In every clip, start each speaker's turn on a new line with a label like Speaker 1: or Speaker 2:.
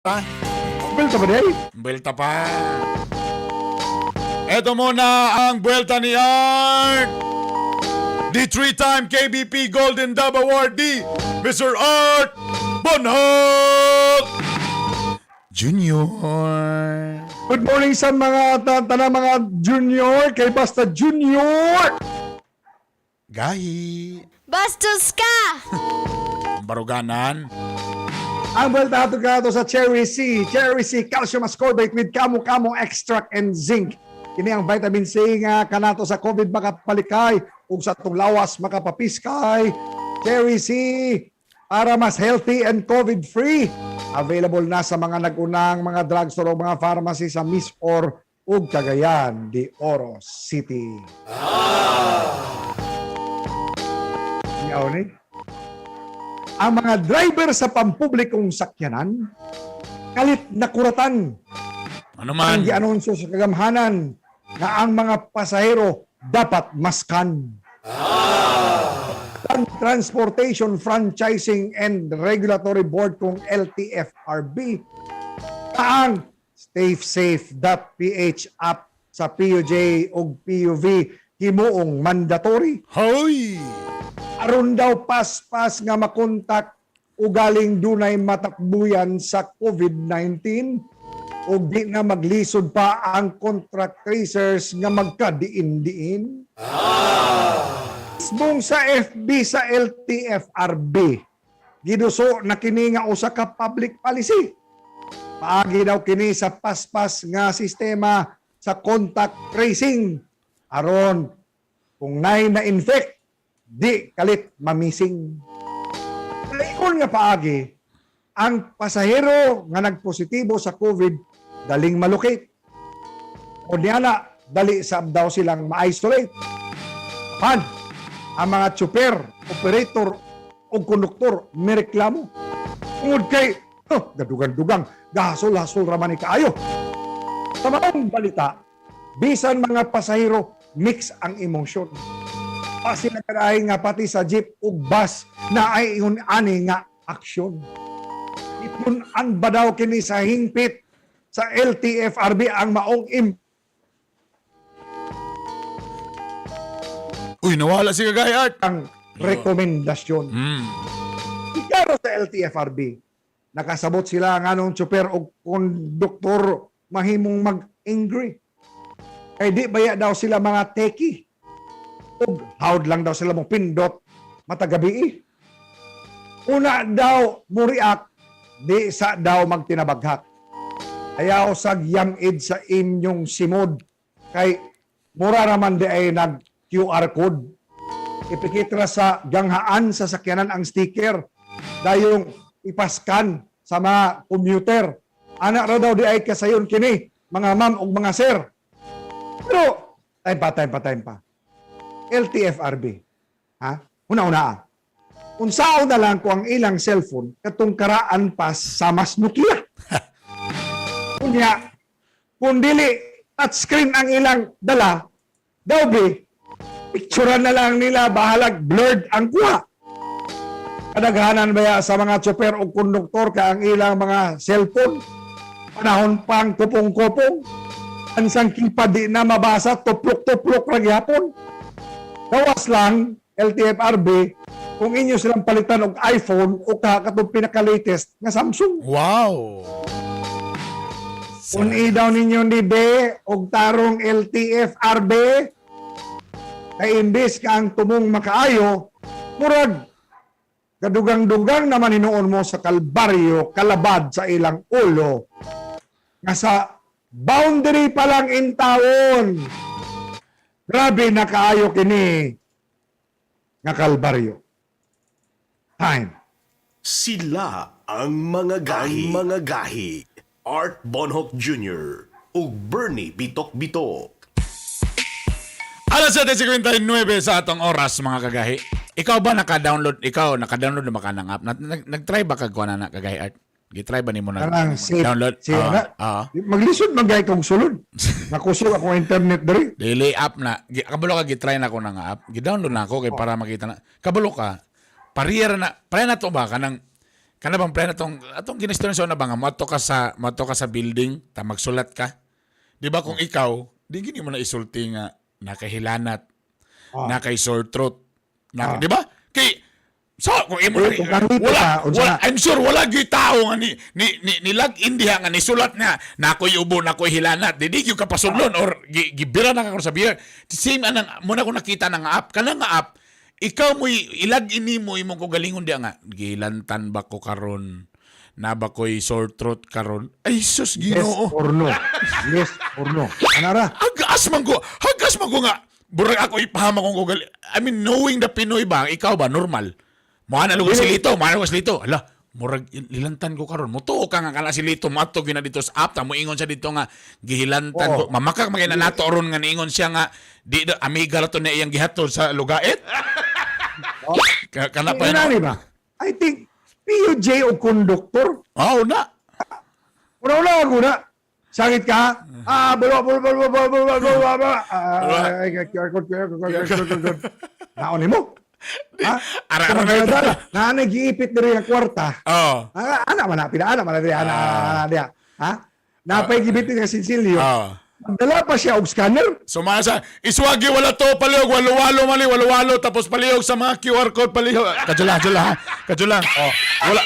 Speaker 1: Pa?
Speaker 2: Belta ba day?
Speaker 1: Buwelta pa. Eto muna ang buwelta ni Art. The three-time KBP Golden Dove Awardee, Mr. Art Bonhoc Junior.
Speaker 2: Good morning sa mga tanang mga junior, kay basta junior.
Speaker 1: Gahi.
Speaker 3: Bastos ka!
Speaker 1: Baruganan.
Speaker 2: Ang belta ato ka sa Cherry C. Cherry C, calcium ascorbate with kamo-kamo extract and zinc. Kini ang vitamin C nga kanato sa COVID makapalikay ug sa tong lawas makapapiskay. Cherry C para mas healthy and COVID-free. Available na sa mga nagunang mga drugstore o mga pharmacy sa Misor ug Cagayan de Oro City. Yaw ni. Ang mga driver sa pampublikong sakyanan kalit na kuratan
Speaker 1: Ano
Speaker 2: ang
Speaker 1: man?
Speaker 2: gi-anunsyo sa kagamhanan na ang mga pasahero dapat maskan. Transportation Franchising and Regulatory Board kung LTFRB ang SafeSafe.ph app sa PUJ ug PUV himuong mandatory.
Speaker 1: Hoy!
Speaker 2: Aron daw pas-pas nga makontak ugaling dunay matakbuyan sa COVID-19 ug di na maglisod pa ang contract tracers nga magkadiin-diin. Mismong sa FB sa LTFRB giduso na kini nga usa ka public policy. Paagi daw kini sa paspas nga sistema sa contact tracing aron kung na-infect di kalit mamising. Laikon nga paagi, ang pasahero nga nagpositibo sa COVID daling malukit. O niyala, dali sa daw silang ma-isolate. Pan, ang mga tsuper, operator o konduktor mereklamo. Tungod kay, gadugang-dugang, gasol-hasol raman ni kaayo. Sa maong balita, bisan mga pasahero, mix ang emosyon. Kasi nagkadahin nga pati sa jeep ug bus na ay ani nga aksyon. Itunan ba daw kini sa hingpit sa LTFRB ang maong
Speaker 1: Uy, nawala si Kagay Art.
Speaker 2: ang rekomendasyon. Ikaro sa LTFRB, nakasabot sila nga nung tsuper o konduktor mahimong mag-angry. Kay di baya daw sila mga teki. O hawd lang daw sila mong pindot matagabi. Una daw muriak, di sa daw magtinabaghak. Ayaw sa young age sa inyong simod. Kay mura naman di ay nag QR code. Ipikitra sa ganghaan sa sakyanan ang sticker. Dayong ipaskan sa mga commuter. Anak ra daw di ay kasayon kini, mga ma'am o mga sir. Pero, time pa. LTFRB. Ha? Una-una. Unsao na lang ko ang ilang cellphone katong karaan pa sa mas Nokia. Kunya, kung dili touchscreen ang ilang dala, daw be, picturean na lang nila bahalag blurred ang kuha. Kadaghanan ba sa mga tsuper o konduktor ka ang ilang mga cellphone? Panahon pang kupong-kupong. Ansang kipa di na mabasa, tuplok-tuplok lang yapon. Gawas lang, LTFRB, kung inyo silang palitan og iPhone o katong pinaka-latest nga Samsung.
Speaker 1: Wow!
Speaker 2: Kung daw ninyo ni B og tarong LTFRB, kay imbis ka ang tumong makaayo, murag, kadugang-dugang naman hinuon mo sa kalbaryo, kalabad sa ilang ulo, nga sa boundary pa lang in taon. Grabe na kaayo kini nga kalbaryo. Time.
Speaker 4: Sila ang mga gahi. Art Bonhoc Jr. ug Bernie Bitok-Bitok.
Speaker 1: Alas 7:59 sa atong oras, mga kagahi. Ikaw ba naka-download na ba ka ng app? Nag-try ba kag kuha na kagahi Art? Gitry ba nimo na
Speaker 2: Kanang safe.
Speaker 1: download?
Speaker 2: Maglisod man gay kong sulod. Nakusog ako internet diri.
Speaker 1: Daily app na. Kabalo ka gitry na ko na nga app. Gi-download na ako kay para makita na. Kabalo ka. Pareha na to ba kanang Kana bang plan atong ginistorya na ba nga moto ka sa building ta magsulat ka. Di ba kung ikaw di gini mo na isulti nga nakahilanat, nakay sore throat, di ba? Kay kung imo
Speaker 2: Kung nandito ka, unsa?
Speaker 1: I'm sure wala gyud tao nga ni lag in diha nga nisulat nga nakoy ubo nakoy hilanat di gyud ka pasulon or gibira na ka sa beer. Same anang muna ko nakita na nga app kana nga app ikaw mo ilag ini mo imong kogalingon diha nga gilantan ba ko karon na ba ko'y sore throat karon ay sus
Speaker 2: Yes
Speaker 1: Ginoo
Speaker 2: or no? Yes or no? Anara?
Speaker 1: hagas man ko nga burag ako ipahama kong kogal I mean knowing the Pinoy ba ikaw ba normal mo ana lugo si Lito ala murag lilantan ko karon mo tuo ka nga kana si Lito mato gina dito sa app ta mo ingon siya dito nga gihilantan ko mamakak magina nato aron nga niingon siya nga di amiga ra to na iyang gihatod sa lugait kana pa
Speaker 2: Inani ba? I think PUJ o konduktor.
Speaker 1: na
Speaker 2: Una ako na. Sakit ka? Bala. Naon mo? Ha? Na nag-iipit na rin ang kwarta. Anak man na rin. Ha? Napay-gibit na sinsilyo. Magdala pa siya og scanner.
Speaker 1: Sumasa, iswagi wala to palihog, walo-walo tapos palihog sa mga QR code palihog. Kadjula ha. Kadjula. Wala.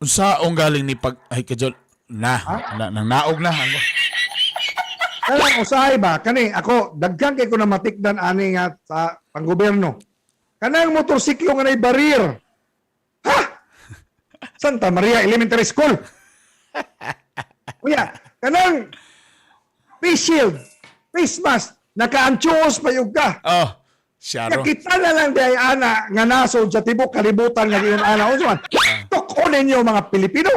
Speaker 1: Unsaong galing ni ay kadjul nang naog na.
Speaker 2: Kaya usahay ba kani ako daghan kay ko na matikdan ani nga sa panggobyerno. Kanang motorsiklo nga nay barrier. Ha? Santa Maria Elementary School. Kuya, kanang face shield, face mask, naka-anchos pa yung ka.
Speaker 1: Syaro.
Speaker 2: Nakita na lang di ana nga nasod sa tibok kalibutan nga giyon ana unsa man. Tukonin niyo mga Pilipino.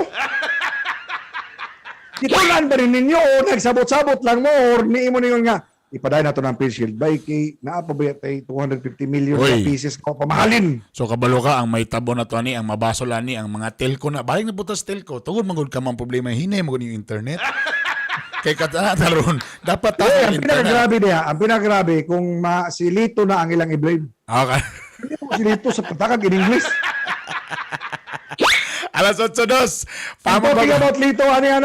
Speaker 2: Itulan ba rin ninyo o nagsabot-sabot lang mo or niimo ninyo nga ipaday na to ng face shield by kay naa pa ba tay 250 million
Speaker 1: Uy.
Speaker 2: na pieces ko pamahalin.
Speaker 1: So kabalo ka ang may tabo na to ani ang mabasol ani ang mga telco na balik na butas telco. Tungod magud ka man problema hinay mo yung internet. Kay katanaron dapat ta
Speaker 2: Ang pinakagrabe kung si Lito na ang ilang i-blame.
Speaker 1: Okay.
Speaker 2: Hindi mo si Lito sa patakag in English.
Speaker 1: Alas 8:02.
Speaker 2: Talking about Lito, ano yan?